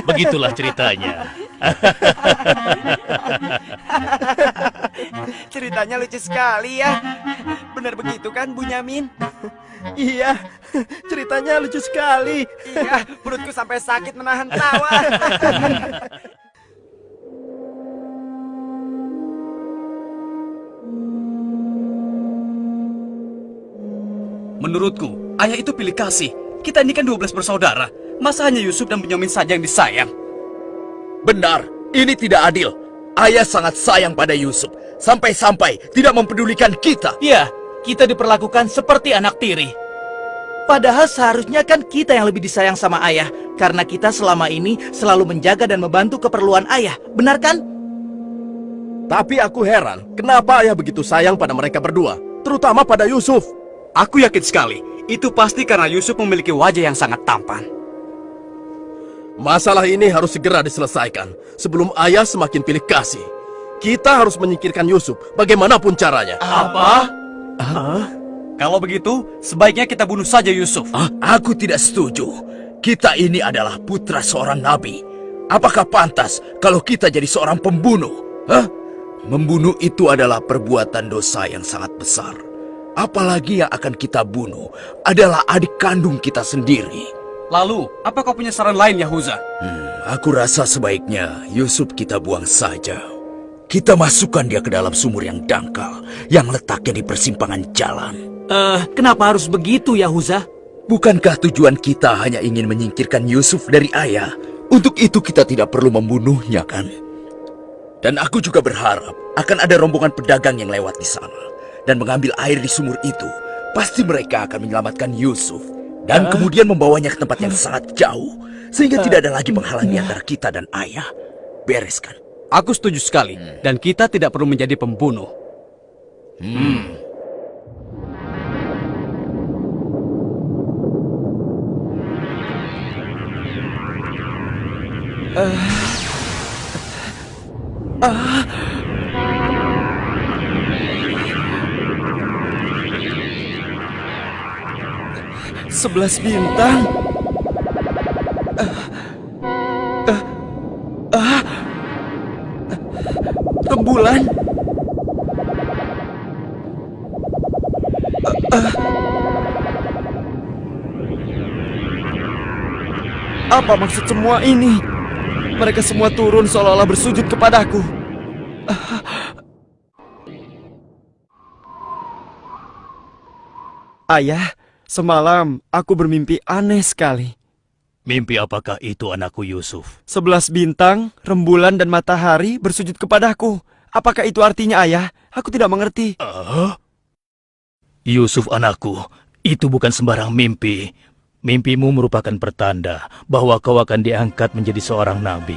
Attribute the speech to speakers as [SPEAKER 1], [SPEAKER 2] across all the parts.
[SPEAKER 1] Begitulah ceritanya.
[SPEAKER 2] Ceritanya lucu sekali ya. Benar begitu kan, Bunyamin?
[SPEAKER 3] Iya, ceritanya lucu sekali.
[SPEAKER 2] Iya, perutku sampai sakit menahan tawa.
[SPEAKER 4] Menurutku, ayah itu pilih kasih. Kita ini kan 12 bersaudara. Masa hanya Yusuf dan Bunyamin saja yang disayang?
[SPEAKER 5] Benar, ini tidak adil. Ayah sangat sayang pada Yusuf. Sampai-sampai tidak mempedulikan kita.
[SPEAKER 1] Ya, kita diperlakukan seperti anak tiri.
[SPEAKER 3] Padahal seharusnya kan kita yang lebih disayang sama ayah. Karena kita selama ini selalu menjaga dan membantu keperluan ayah. Benar kan?
[SPEAKER 6] Tapi aku heran, kenapa ayah begitu sayang pada mereka berdua, terutama pada Yusuf.
[SPEAKER 4] Aku yakin sekali, itu pasti karena Yusuf memiliki wajah yang sangat tampan.
[SPEAKER 6] Masalah ini harus segera diselesaikan sebelum ayah semakin pilih kasih. Kita harus menyingkirkan Yusuf bagaimanapun caranya.
[SPEAKER 4] Apa? Kalau begitu, sebaiknya kita bunuh saja Yusuf.
[SPEAKER 5] Aku tidak setuju. Kita ini adalah putra seorang nabi. Apakah pantas kalau kita jadi seorang pembunuh? Membunuh itu adalah perbuatan dosa yang sangat besar. Apalagi yang akan kita bunuh adalah adik kandung kita sendiri.
[SPEAKER 4] Lalu, apa kau punya saran lain, Yahuza?
[SPEAKER 5] Aku rasa sebaiknya Yusuf kita buang saja. Kita masukkan dia ke dalam sumur yang dangkal, yang letaknya di persimpangan jalan.
[SPEAKER 3] Kenapa harus begitu, Yahuza?
[SPEAKER 5] Bukankah tujuan kita hanya ingin menyingkirkan Yusuf dari ayah? Untuk itu kita tidak perlu membunuhnya, kan? Dan aku juga berharap akan ada rombongan pedagang yang lewat di sana dan mengambil air di sumur itu. Pasti mereka akan menyelamatkan Yusuf dan kemudian membawanya ke tempat yang sangat jauh, sehingga tidak ada lagi penghalang antara kita dan ayah. Beres kan?
[SPEAKER 4] Aku setuju sekali, dan kita tidak perlu menjadi pembunuh.
[SPEAKER 2] Sebelas bintang. Rembulan. Apa maksud semua ini? Mereka semua turun seolah-olah bersujud kepadaku. Ayah, semalam aku bermimpi aneh sekali.
[SPEAKER 1] Mimpi apakah itu, anakku Yusuf?
[SPEAKER 2] 11 bintang, rembulan dan matahari bersujud kepadaku. Apakah itu artinya, ayah? Aku tidak mengerti.
[SPEAKER 1] Yusuf anakku, itu bukan sembarang mimpi. Mimpimu merupakan pertanda bahwa kau akan diangkat menjadi seorang nabi.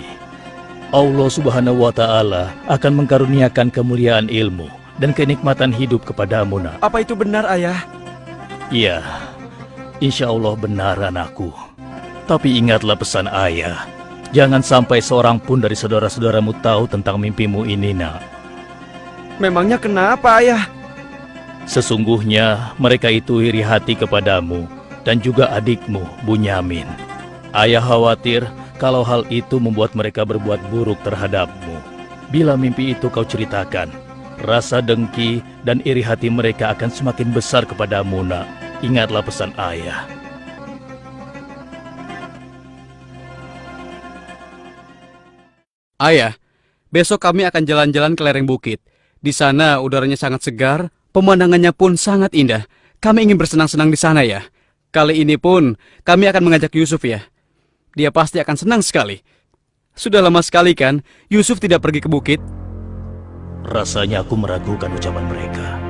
[SPEAKER 1] Allah Subhanahu wa Ta'ala akan mengkaruniakan kemuliaan ilmu dan kenikmatan hidup kepadamu, nak.
[SPEAKER 2] Apa itu benar, ayah?
[SPEAKER 1] Iya, insya Allah benar, anakku. Tapi ingatlah pesan ayah. Jangan sampai seorang pun dari saudara-saudaramu tahu tentang mimpimu ini, nak.
[SPEAKER 2] Memangnya kenapa, ayah?
[SPEAKER 1] Sesungguhnya mereka itu iri hati kepadamu dan juga adikmu, Bunyamin. Ayah khawatir kalau hal itu membuat mereka berbuat buruk terhadapmu. Bila mimpi itu kau ceritakan, rasa dengki dan iri hati mereka akan semakin besar kepadamu, nak. Ingatlah pesan ayah.
[SPEAKER 4] Ayah, besok kami akan jalan-jalan ke lereng bukit. Di sana udaranya sangat segar, pemandangannya pun sangat indah. Kami ingin bersenang-senang di sana, ya. Kali ini pun kami akan mengajak Yusuf, ya. Dia pasti akan senang sekali. Sudah lama sekali kan Yusuf tidak pergi ke bukit?
[SPEAKER 1] Rasanya aku meragukan ucapan mereka.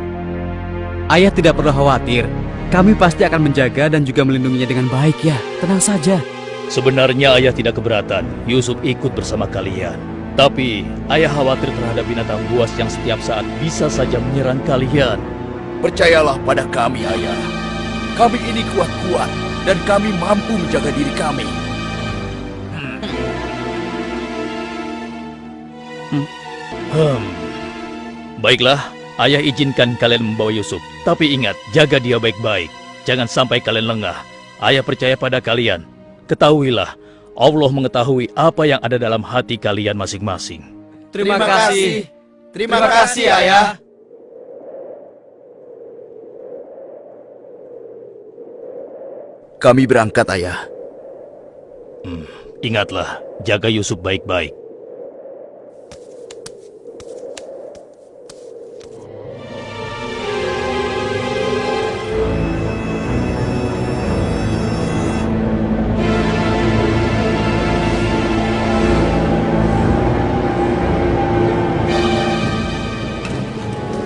[SPEAKER 4] Ayah tidak perlu khawatir. Kami pasti akan menjaga dan juga melindunginya dengan baik, ya. Tenang saja.
[SPEAKER 1] Sebenarnya ayah tidak keberatan Yusuf ikut bersama kalian. Tapi ayah khawatir terhadap binatang buas yang setiap saat bisa saja menyerang kalian.
[SPEAKER 5] Percayalah pada kami, ayah. Kami ini kuat-kuat dan kami mampu menjaga diri kami.
[SPEAKER 1] Baiklah, ayah izinkan kalian membawa Yusuf. Tapi ingat, jaga dia baik-baik. Jangan sampai kalian lengah. Ayah percaya pada kalian. Ketahuilah, Allah mengetahui apa yang ada dalam hati kalian masing-masing.
[SPEAKER 4] Terima kasih.
[SPEAKER 3] Terima kasih, Ayah.
[SPEAKER 5] Kami berangkat, Ayah.
[SPEAKER 1] Ingatlah, jaga Yusuf baik-baik.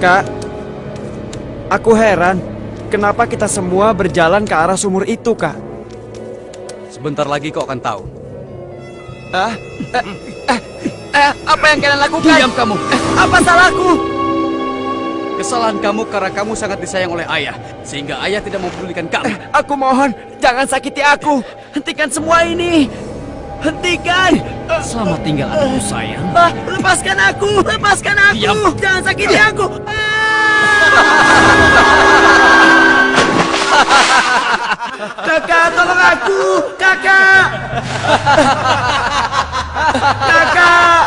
[SPEAKER 2] Kak, aku heran. Kenapa kita semua berjalan ke arah sumur itu, Kak?
[SPEAKER 4] Sebentar lagi kau akan tahu.
[SPEAKER 2] Apa yang kalian lakukan?
[SPEAKER 4] Diam kamu.
[SPEAKER 2] Apa salahku?
[SPEAKER 4] Kesalahan kamu karena kamu sangat disayang oleh ayah, sehingga ayah tidak mempedulikan kamu.
[SPEAKER 2] Aku mohon, jangan sakiti aku. Hentikan semua ini. Hentikan.
[SPEAKER 4] Selamat tinggal anakku sayang.
[SPEAKER 2] Lepaskan aku. Lepaskan aku.
[SPEAKER 4] Diam.
[SPEAKER 2] Jangan sakiti aku. Kakak, tolong aku. Kakak. Kakak.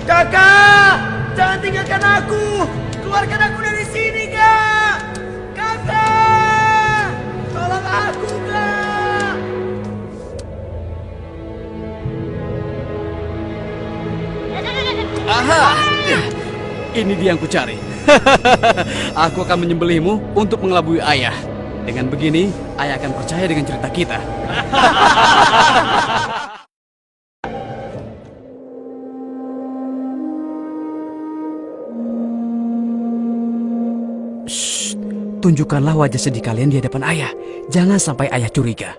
[SPEAKER 2] Kakak, jangan tinggalkan aku. Keluarkan aku dari sini, Kak. Kakak, tolong aku, Kak.
[SPEAKER 4] Aha! Ini dia yang kucari. Aku akan menyembelihmu untuk mengelabui ayah. Dengan begini, ayah akan percaya dengan cerita kita. Shh, tunjukkanlah wajah sedih kalian di hadapan ayah. Jangan sampai ayah curiga.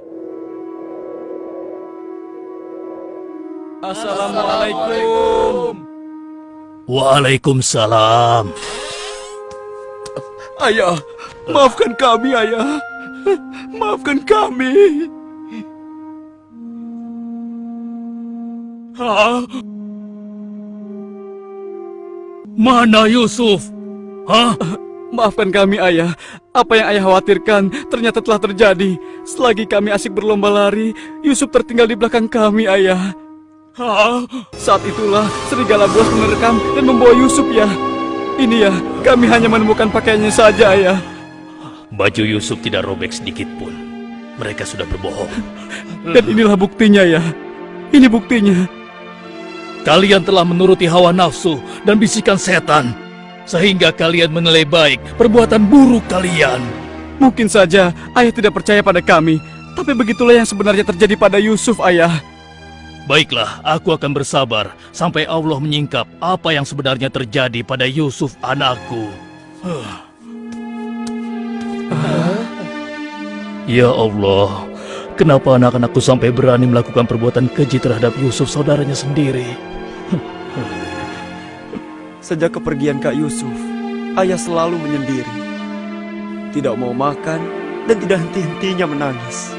[SPEAKER 4] Assalamualaikum.
[SPEAKER 1] Waalaikumsalam.
[SPEAKER 5] Ayah, maafkan kami, Ayah. Maafkan kami.
[SPEAKER 1] Mana Yusuf? Hah?
[SPEAKER 4] Maafkan kami, ayah. Apa yang ayah khawatirkan ternyata telah terjadi. Selagi kami asik berlomba lari, Yusuf tertinggal di belakang kami, ayah. Saat itulah serigala buas menerkam dan membawa Yusuf, ya. Ini ya, kami hanya menemukan pakaiannya saja, ayah.
[SPEAKER 1] Baju Yusuf tidak robek sedikit pun. Mereka sudah berbohong.
[SPEAKER 4] Dan inilah buktinya, ya. Ini buktinya.
[SPEAKER 1] Kalian telah menuruti hawa nafsu dan bisikan setan. Sehingga kalian menilai baik perbuatan buruk kalian.
[SPEAKER 4] Mungkin saja ayah tidak percaya pada kami. Tapi begitulah yang sebenarnya terjadi pada Yusuf, ayah.
[SPEAKER 1] Baiklah, aku akan bersabar sampai Allah menyingkap apa yang sebenarnya terjadi pada Yusuf anakku. Ya Allah, kenapa anak-anakku sampai berani melakukan perbuatan keji terhadap Yusuf saudaranya sendiri?
[SPEAKER 2] Sejak kepergian Kak Yusuf, ayah selalu menyendiri. Tidak mau makan dan tidak henti-hentinya menangis.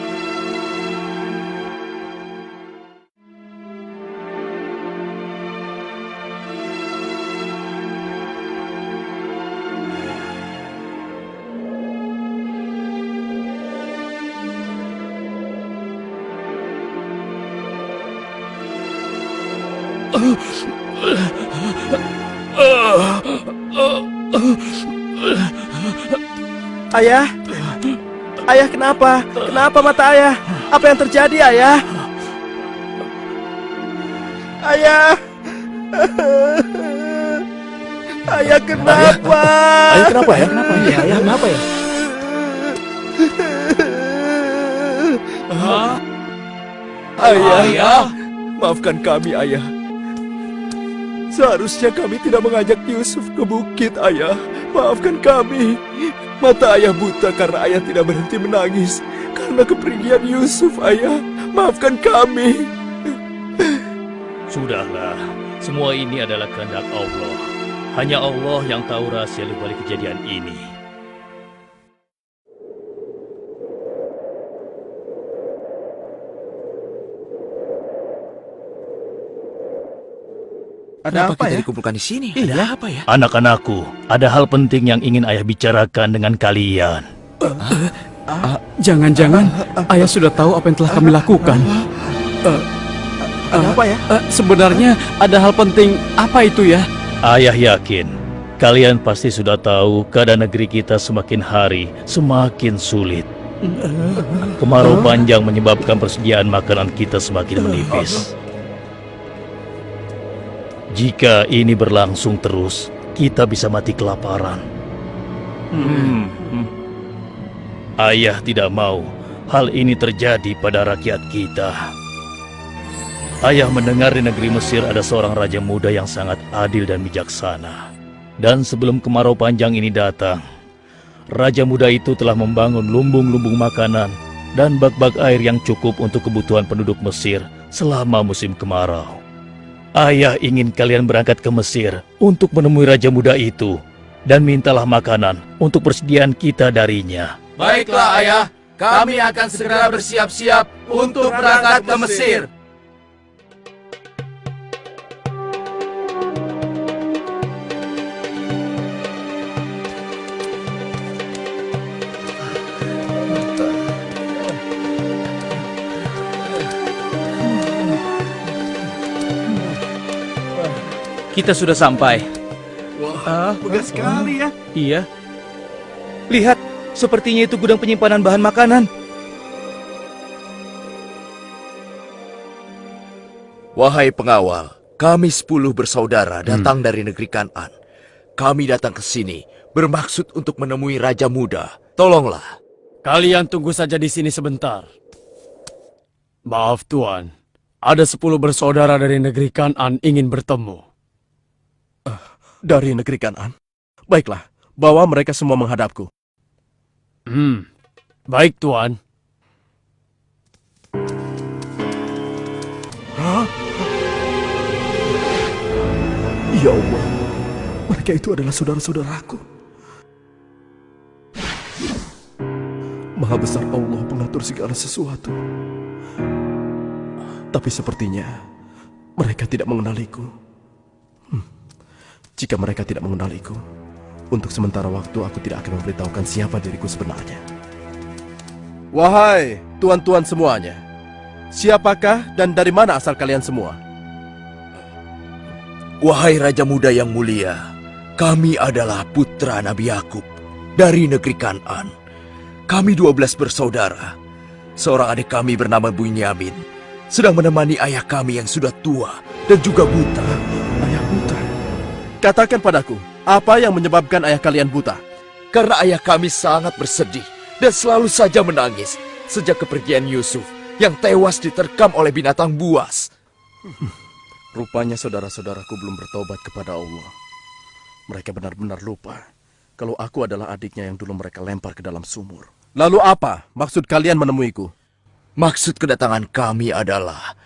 [SPEAKER 2] Ayah? Ayah kenapa? Kenapa mata ayah? Apa yang terjadi, ayah? Ayah! Ayah kenapa?
[SPEAKER 6] Ayah kenapa ya? Kenapa ya? Ayah kenapa ya?
[SPEAKER 5] Ayah, maafkan kami, Ayah. Seharusnya kami tidak mengajak Yusuf ke bukit, Ayah. Maafkan kami. Mata ayah buta karena ayah tidak berhenti menangis karena kepergian Yusuf, Ayah. Maafkan kami.
[SPEAKER 1] Sudahlah, semua ini adalah kehendak Allah. Hanya Allah yang tahu rahasia di balik kejadian ini.
[SPEAKER 6] Ada
[SPEAKER 5] Kenapa
[SPEAKER 6] apa
[SPEAKER 5] kita
[SPEAKER 6] ya?
[SPEAKER 5] dikumpulkan di sini?
[SPEAKER 6] Iya.
[SPEAKER 5] Ada apa ya?
[SPEAKER 1] Anak-anakku, ada hal penting yang ingin ayah bicarakan dengan kalian.
[SPEAKER 4] Jangan-jangan ayah sudah tahu apa yang telah kami lakukan.
[SPEAKER 6] Ada apa ya?
[SPEAKER 4] Sebenarnya ada hal penting apa itu ya?
[SPEAKER 1] Ayah yakin, kalian pasti sudah tahu keadaan negeri kita semakin hari semakin sulit. Kemarau panjang menyebabkan persediaan makanan kita semakin menipis. Jika ini berlangsung terus, kita bisa mati kelaparan. Ayah tidak mau hal ini terjadi pada rakyat kita. Ayah mendengar di negeri Mesir ada seorang raja muda yang sangat adil dan bijaksana. Dan sebelum kemarau panjang ini datang, raja muda itu telah membangun lumbung-lumbung makanan dan bak-bak air yang cukup untuk kebutuhan penduduk Mesir selama musim kemarau. Ayah ingin kalian berangkat ke Mesir untuk menemui raja muda itu dan mintalah makanan untuk persediaan kita darinya.
[SPEAKER 6] Baiklah ayah, kami akan segera bersiap-siap untuk berangkat ke Mesir.
[SPEAKER 3] Kita sudah sampai.
[SPEAKER 6] Wah, megah sekali ya.
[SPEAKER 3] Iya. Lihat, sepertinya itu gudang penyimpanan bahan makanan.
[SPEAKER 5] Wahai pengawal, kami 10 bersaudara datang dari negeri Kan'an. Kami datang ke sini bermaksud untuk menemui Raja Muda. Tolonglah.
[SPEAKER 4] Kalian tunggu saja di sini sebentar. Maaf Tuan, ada 10 bersaudara dari negeri Kan'an ingin bertemu.
[SPEAKER 6] Dari negeri Kan'an. Baiklah, bawa mereka semua menghadapku.
[SPEAKER 4] Baik Tuan.
[SPEAKER 6] Ya Allah, mereka itu adalah saudara-saudaraku. Maha besar Allah pengatur segala sesuatu. Tapi sepertinya mereka tidak mengenaliku. Jika mereka tidak mengenaliku, untuk sementara waktu aku tidak akan memberitahukan siapa diriku sebenarnya. Wahai tuan-tuan semuanya, siapakah dan dari mana asal kalian semua?
[SPEAKER 5] Wahai Raja Muda yang mulia, kami adalah putra Nabi Yakub dari negeri Kan'an. Kami 12 bersaudara. Seorang adik kami bernama Bunyamin sedang menemani ayah kami yang sudah tua dan juga buta.
[SPEAKER 6] Ayah buta. Katakan padaku, apa yang menyebabkan ayah kalian buta?
[SPEAKER 5] Karena ayah kami sangat bersedih dan selalu saja menangis sejak kepergian Yusuf yang tewas diterkam oleh binatang buas.
[SPEAKER 6] Rupanya saudara-saudaraku belum bertobat kepada Allah. Mereka benar-benar lupa kalau aku adalah adiknya yang dulu mereka lempar ke dalam sumur. Lalu apa maksud kalian menemuiku?
[SPEAKER 5] Maksud kedatangan kami adalah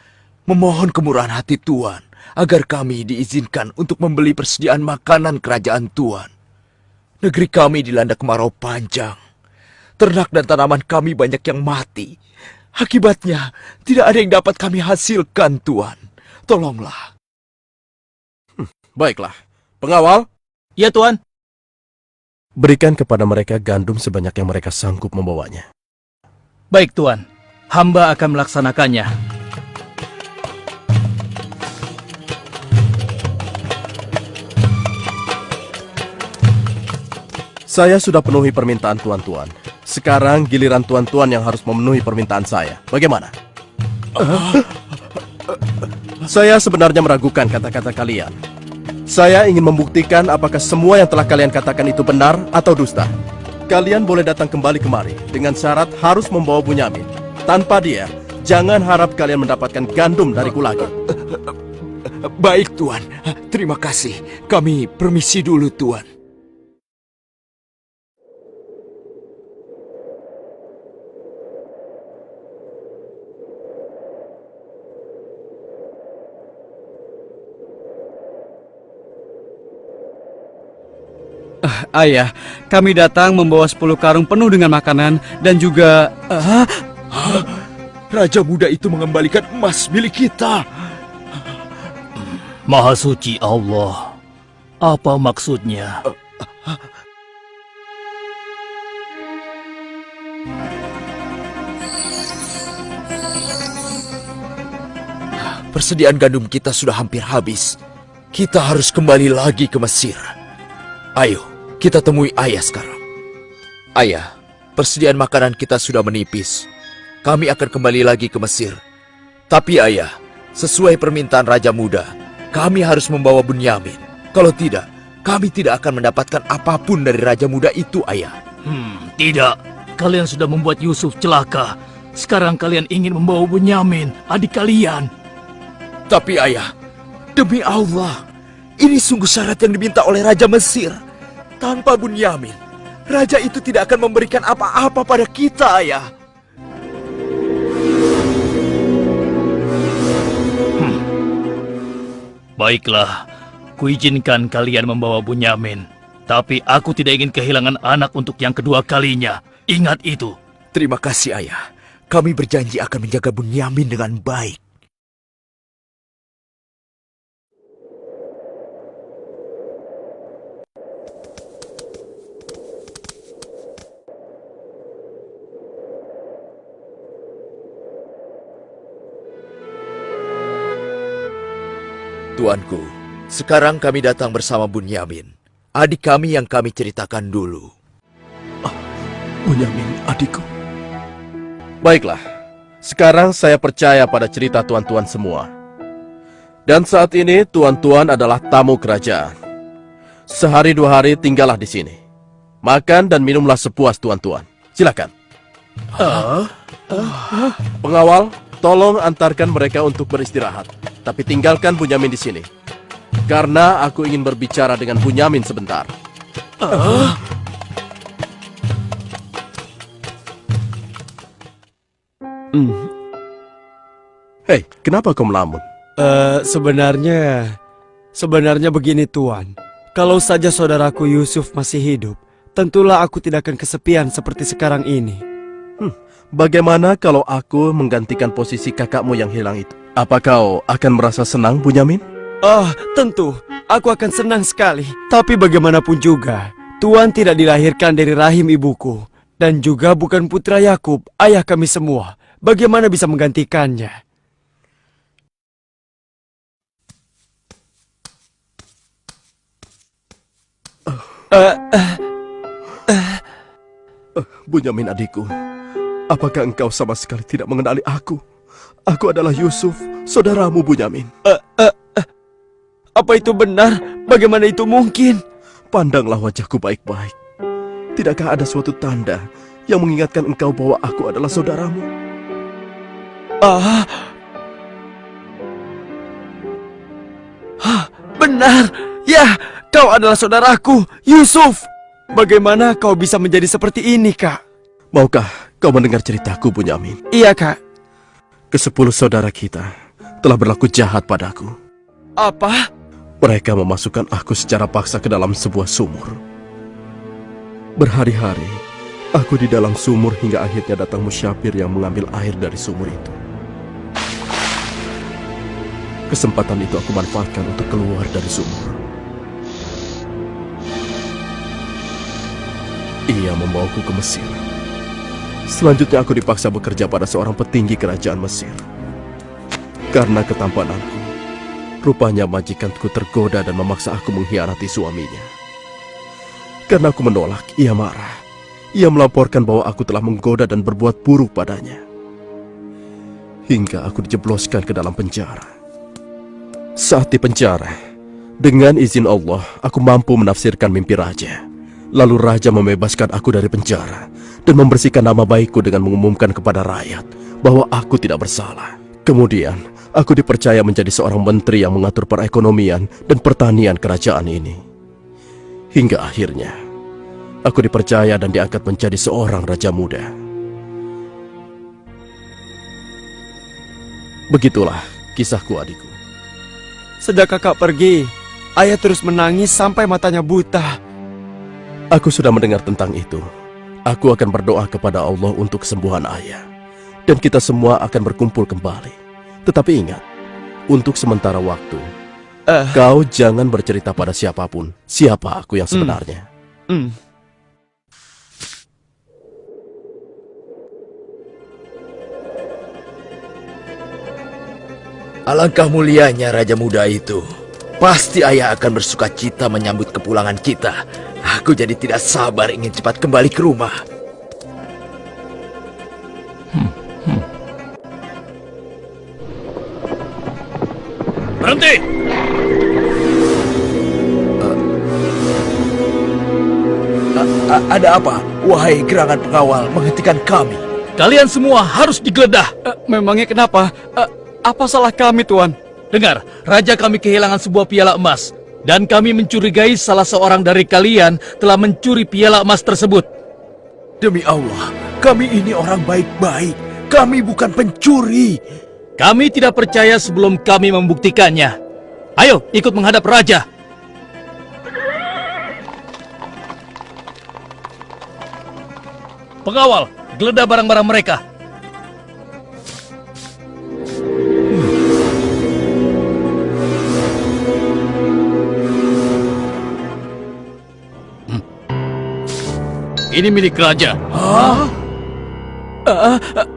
[SPEAKER 5] memohon kemurahan hati Tuan agar kami diizinkan untuk membeli persediaan makanan kerajaan Tuan. Negeri kami dilanda kemarau panjang. Ternak dan tanaman kami banyak yang mati. Akibatnya, tidak ada yang dapat kami hasilkan, Tuan. Tolonglah.
[SPEAKER 6] Baiklah, pengawal,
[SPEAKER 3] Ya Tuan.
[SPEAKER 6] berikan kepada mereka gandum sebanyak yang mereka sanggup membawanya.
[SPEAKER 3] Baik Tuan, hamba akan melaksanakannya.
[SPEAKER 6] Saya sudah penuhi permintaan tuan-tuan. Sekarang giliran tuan-tuan yang harus memenuhi permintaan saya. Bagaimana? Saya sebenarnya meragukan kata-kata kalian. Saya ingin membuktikan apakah semua yang telah kalian katakan itu benar atau dusta. Kalian boleh datang kembali kemari dengan syarat harus membawa Bunyamin. Tanpa dia, jangan harap kalian mendapatkan gandum dariku lagi.
[SPEAKER 5] Baik, Tuan. Terima kasih. Kami permisi dulu, Tuan.
[SPEAKER 4] Ayah, kami datang membawa 10 karung penuh dengan makanan dan juga...
[SPEAKER 5] Raja muda itu mengembalikan emas milik kita.
[SPEAKER 1] Maha suci Allah. Apa maksudnya?
[SPEAKER 5] Persediaan gandum kita sudah hampir habis. Kita harus kembali lagi ke Mesir. Ayo, kita temui ayah sekarang. Ayah, persediaan makanan kita sudah menipis. Kami akan kembali lagi ke Mesir. Tapi ayah, sesuai permintaan Raja Muda, kami harus membawa Bunyamin. Kalau tidak, kami tidak akan mendapatkan apapun dari Raja Muda itu, ayah.
[SPEAKER 1] Tidak. Kalian sudah membuat Yusuf celaka. Sekarang kalian ingin membawa Bunyamin, adik kalian.
[SPEAKER 5] Tapi ayah, demi Allah, ini sungguh syarat yang diminta oleh Raja Mesir. Tanpa Bunyamin, Raja itu tidak akan memberikan apa-apa pada kita, ayah.
[SPEAKER 1] Baiklah, kuizinkan kalian membawa Bunyamin. Tapi aku tidak ingin kehilangan anak untuk yang kedua kalinya. Ingat itu.
[SPEAKER 5] Terima kasih, ayah. Kami berjanji akan menjaga Bunyamin dengan baik. Tuanku, sekarang kami datang bersama Bunyamin, adik kami yang kami ceritakan dulu.
[SPEAKER 6] Bunyamin, adikku. Baiklah, sekarang saya percaya pada cerita tuan-tuan semua. Dan saat ini tuan-tuan adalah tamu kerajaan. Sehari 2 hari tinggallah di sini. Makan dan minumlah sepuas tuan-tuan. Silakan. Pengawal, tolong antarkan mereka untuk beristirahat. Tapi tinggalkan Bunyamin di sini. Karena aku ingin berbicara dengan Bunyamin sebentar. Hei, kenapa kau melamun?
[SPEAKER 2] Sebenarnya begini Tuan. Kalau saja saudaraku Yusuf masih hidup, tentulah aku tidak akan kesepian seperti sekarang ini.
[SPEAKER 6] Bagaimana kalau aku menggantikan posisi kakakmu yang hilang itu? Apa kau akan merasa senang, Bunyamin?
[SPEAKER 2] Tentu. Aku akan senang sekali. Tapi bagaimanapun juga, Tuan tidak dilahirkan dari rahim ibuku. Dan juga bukan putra Yakub, ayah kami semua. Bagaimana bisa menggantikannya?
[SPEAKER 6] Bunyamin adikku, apakah engkau sama sekali tidak mengenali aku? Aku adalah Yusuf, saudaramu Bunyamin.
[SPEAKER 2] Apa itu benar? Bagaimana itu mungkin?
[SPEAKER 6] Pandanglah wajahku baik-baik. Tidakkah ada suatu tanda yang mengingatkan engkau bahwa aku adalah saudaramu?
[SPEAKER 2] Benar. Ya, kau adalah saudaraku, Yusuf. Bagaimana kau bisa menjadi seperti ini, Kak?
[SPEAKER 6] Maukah kau mendengar ceritaku, Bunyamin?
[SPEAKER 2] Iya, Kak.
[SPEAKER 6] Ke-10 saudara kita telah berlaku jahat padaku.
[SPEAKER 2] Apa?
[SPEAKER 6] Mereka memasukkan aku secara paksa ke dalam sebuah sumur. Berhari-hari, aku di dalam sumur hingga akhirnya datang musyafir yang mengambil air dari sumur itu. Kesempatan itu aku manfaatkan untuk keluar dari sumur. Ia membawaku ke Mesir. Selanjutnya aku dipaksa bekerja pada seorang petinggi kerajaan Mesir. Karena ketampananku, rupanya majikanku tergoda dan memaksa aku mengkhianati suaminya. Karena aku menolak, ia marah. Ia melaporkan bahwa aku telah menggoda dan berbuat buruk padanya. Hingga aku dijebloskan ke dalam penjara. Saat di penjara, dengan izin Allah, aku mampu menafsirkan mimpi raja. Lalu raja membebaskan aku dari penjara dan membersihkan nama baikku dengan mengumumkan kepada rakyat bahwa aku tidak bersalah. Kemudian, aku dipercaya menjadi seorang menteri yang mengatur perekonomian dan pertanian kerajaan ini. Hingga akhirnya, aku dipercaya dan diangkat menjadi seorang raja muda. Begitulah kisahku, adikku.
[SPEAKER 2] Sejak kakak pergi, ayah terus menangis sampai matanya buta.
[SPEAKER 6] Aku sudah mendengar tentang itu. Aku akan berdoa kepada Allah untuk kesembuhan ayah. Dan kita semua akan berkumpul kembali. Tetapi ingat, untuk sementara waktu, Kau jangan bercerita pada siapapun siapa aku yang sebenarnya.
[SPEAKER 5] Alangkah mulianya Raja Muda itu. Pasti ayah akan bersuka cita menyambut kepulangan kita. Aku jadi tidak sabar ingin cepat kembali ke rumah.
[SPEAKER 1] Berhenti!
[SPEAKER 5] Ada apa? Wahai gerangan pengawal menghentikan kami.
[SPEAKER 1] Kalian semua harus digeledah.
[SPEAKER 4] Memangnya kenapa? Apa salah kami, Tuan?
[SPEAKER 1] Dengar, raja kami kehilangan sebuah piala emas. Dan kami mencurigai salah seorang dari kalian telah mencuri piala emas tersebut.
[SPEAKER 5] Demi Allah, kami ini orang baik-baik. Kami bukan pencuri.
[SPEAKER 1] Kami tidak percaya sebelum kami membuktikannya. Ayo, ikut menghadap raja. Pengawal, geledah barang-barang mereka. Ini milik raja.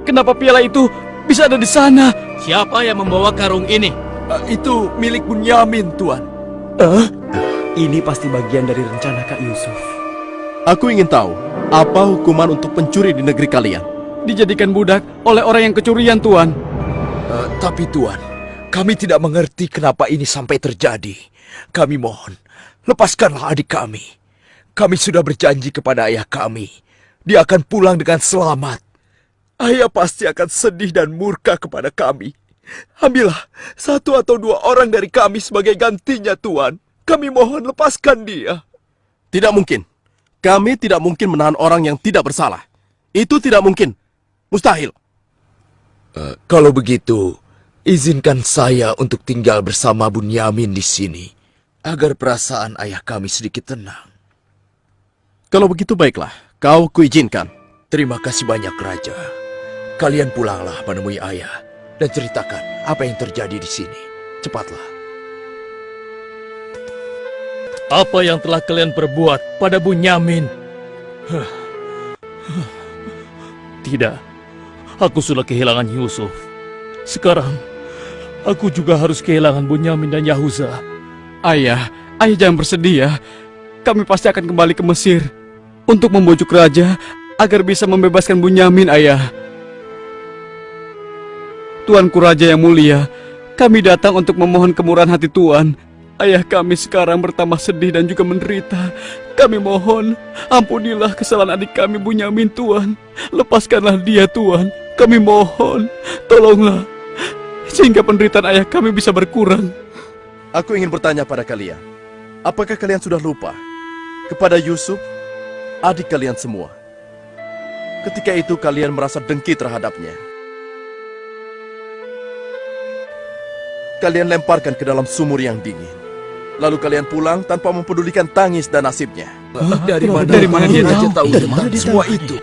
[SPEAKER 4] Kenapa piala itu bisa ada di sana?
[SPEAKER 1] Siapa yang membawa karung ini?
[SPEAKER 5] Itu milik Bunyamin, Tuan.
[SPEAKER 2] Ini pasti bagian dari rencana Kak Yusuf.
[SPEAKER 6] Aku ingin tahu apa hukuman untuk pencuri di negeri kalian.
[SPEAKER 4] Dijadikan budak oleh orang yang kecurian, Tuan.
[SPEAKER 5] Tapi Tuan, kami tidak mengerti kenapa ini sampai terjadi. Kami mohon, lepaskanlah adik kami. Kami sudah berjanji kepada ayah kami. Dia akan pulang dengan selamat. Ayah pasti akan sedih dan murka kepada kami. Ambillah 1 atau 2 orang dari kami sebagai gantinya, Tuan. Kami mohon lepaskan dia.
[SPEAKER 6] Tidak mungkin. Kami tidak mungkin menahan orang yang tidak bersalah. Itu tidak mungkin. Mustahil.
[SPEAKER 5] Kalau begitu, izinkan saya untuk tinggal bersama Bunyamin di sini. Agar perasaan ayah kami sedikit tenang.
[SPEAKER 6] Kalau begitu baiklah, kau kuizinkan.
[SPEAKER 5] Terima kasih banyak, Raja. Kalian pulanglah menemui ayah dan ceritakan apa yang terjadi di sini. Cepatlah.
[SPEAKER 1] Apa yang telah kalian perbuat pada Bunyamin? Tidak, aku sudah kehilangan Yusuf. Sekarang, aku juga harus kehilangan Bunyamin dan Yahuza.
[SPEAKER 4] Ayah jangan bersedih ya. Kami pasti akan kembali ke Mesir untuk membujuk raja agar bisa membebaskan Bunyamin, ayah. Tuanku Raja yang mulia, kami datang untuk memohon kemurahan hati Tuan. Ayah kami sekarang bertambah sedih dan juga menderita. Kami mohon, ampunilah kesalahan adik kami Bunyamin, Tuan. Lepaskanlah dia, Tuan. Kami mohon, tolonglah, sehingga penderitaan ayah kami bisa berkurang.
[SPEAKER 6] Aku ingin bertanya pada kalian. Apakah kalian sudah lupa kepada Yusuf, adik kalian semua? Ketika itu kalian merasa dengki terhadapnya. Kalian lemparkan ke dalam sumur yang dingin. Lalu kalian pulang tanpa mempedulikan tangis dan nasibnya.
[SPEAKER 5] Dari mana dia tahu tentang semua itu?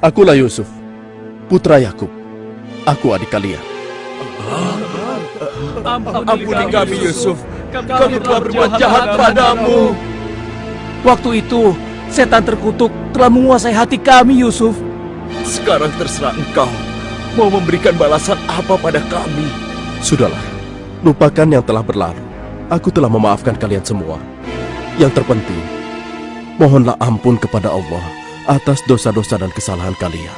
[SPEAKER 6] Akulah Yusuf, putra Yakub. Aku adik kalian.
[SPEAKER 3] Ampuni kami, Yusuf. Kami telah berbuat jahat padamu.
[SPEAKER 1] Waktu itu, setan terkutuk telah menguasai hati kami, Yusuf.
[SPEAKER 5] Sekarang terserah engkau. Mau memberikan balasan apa pada kami?
[SPEAKER 6] Sudahlah, lupakan yang telah berlalu. Aku telah memaafkan kalian semua. Yang terpenting, mohonlah ampun kepada Allah atas dosa-dosa dan kesalahan kalian.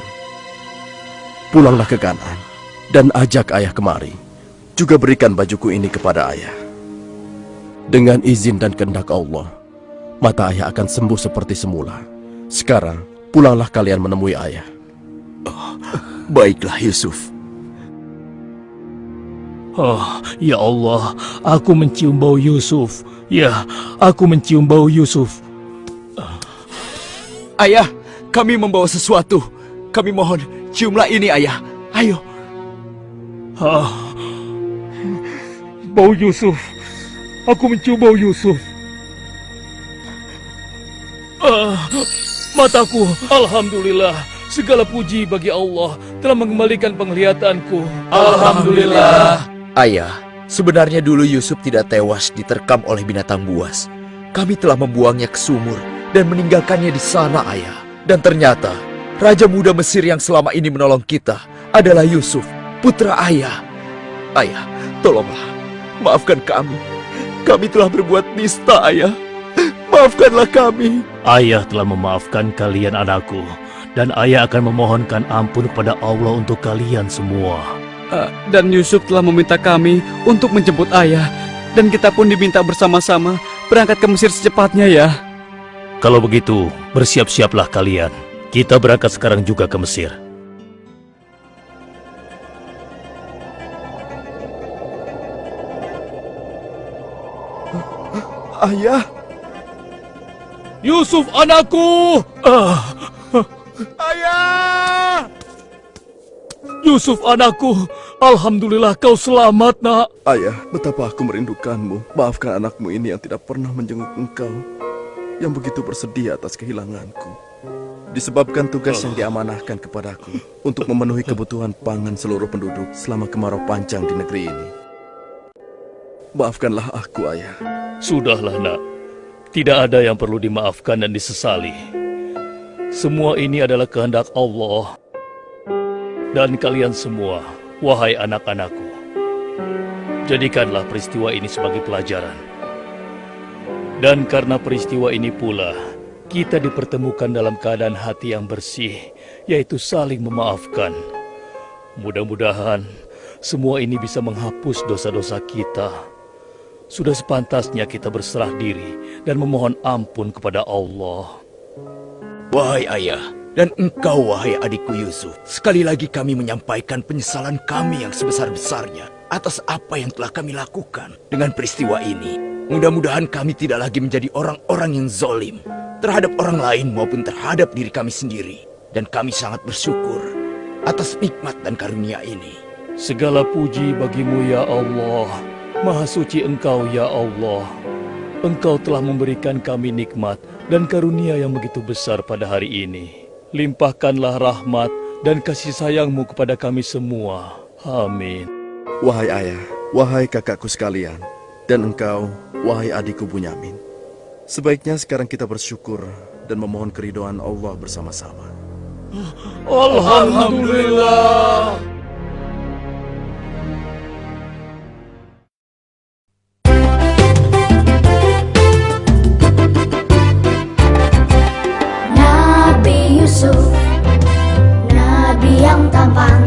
[SPEAKER 6] Pulanglah ke Kanaan dan ajak ayah kemari. Juga berikan bajuku ini kepada ayah. Dengan izin dan kehendak Allah, mata ayah akan sembuh seperti semula. Sekarang, pulanglah kalian menemui ayah.
[SPEAKER 5] Baiklah, Yusuf.
[SPEAKER 1] Oh, ya Allah, aku mencium bau Yusuf. Ya, aku mencium bau Yusuf.
[SPEAKER 5] Ayah, kami membawa sesuatu. Kami mohon, ciumlah ini, ayah. Ayo.
[SPEAKER 1] Bau Yusuf. Aku mencium bau Yusuf. Mataku, alhamdulillah. Segala puji bagi Allah telah mengembalikan penglihatanku.
[SPEAKER 3] Alhamdulillah.
[SPEAKER 5] Ayah, sebenarnya dulu Yusuf tidak tewas diterkam oleh binatang buas. Kami telah membuangnya ke sumur dan meninggalkannya di sana, Ayah. Dan ternyata, Raja Muda Mesir yang selama ini menolong kita adalah Yusuf, putra Ayah. Ayah, tolonglah, maafkan kami. Kami telah berbuat nista, Ayah. Maafkanlah kami.
[SPEAKER 1] Ayah telah memaafkan kalian anakku, dan ayah akan memohonkan ampun kepada Allah untuk kalian semua.
[SPEAKER 4] Dan Yusuf telah meminta kami untuk menjemput ayah. Dan kita pun diminta bersama-sama berangkat ke Mesir secepatnya ya.
[SPEAKER 1] Kalau begitu, bersiap-siaplah kalian. Kita berangkat sekarang juga ke Mesir.
[SPEAKER 6] Ayah,
[SPEAKER 1] Yusuf anakku!
[SPEAKER 6] ayah!
[SPEAKER 1] Yusuf anakku! Alhamdulillah kau selamat, nak.
[SPEAKER 6] Ayah, betapa aku merindukanmu. Maafkan anakmu ini yang tidak pernah menjenguk engkau, yang begitu bersedih atas kehilanganku. Disebabkan tugas yang diamanahkan kepadaku untuk memenuhi kebutuhan pangan seluruh penduduk selama kemarau panjang di negeri ini. Maafkanlah aku, Ayah.
[SPEAKER 1] Sudahlah, nak. Tidak ada yang perlu dimaafkan dan disesali. Semua ini adalah kehendak Allah. Dan kalian semua, wahai anak-anakku, jadikanlah peristiwa ini sebagai pelajaran. Dan karena peristiwa ini pula, kita dipertemukan dalam keadaan hati yang bersih, yaitu saling memaafkan. Mudah-mudahan semua ini bisa menghapus dosa-dosa kita. Sudah sepantasnya kita berserah diri dan memohon ampun kepada Allah.
[SPEAKER 5] Wahai ayah, dan engkau wahai adikku Yusuf, sekali lagi kami menyampaikan penyesalan kami yang sebesar-besarnya atas apa yang telah kami lakukan dengan peristiwa ini. Mudah-mudahan kami tidak lagi menjadi orang-orang yang zalim terhadap orang lain maupun terhadap diri kami sendiri. Dan kami sangat bersyukur atas nikmat dan karunia ini.
[SPEAKER 1] Segala puji bagimu ya Allah. Maha suci Engkau ya Allah. Engkau telah memberikan kami nikmat dan karunia yang begitu besar pada hari ini. Limpahkanlah rahmat dan kasih sayang-Mu kepada kami semua. Amin.
[SPEAKER 6] Wahai ayah, wahai kakakku sekalian, dan engkau, wahai adikku Bunyamin. Sebaiknya sekarang kita bersyukur dan memohon keridhaan Allah bersama-sama.
[SPEAKER 1] Alhamdulillah.
[SPEAKER 7] Nabi Yusuf, Nabi yang tampan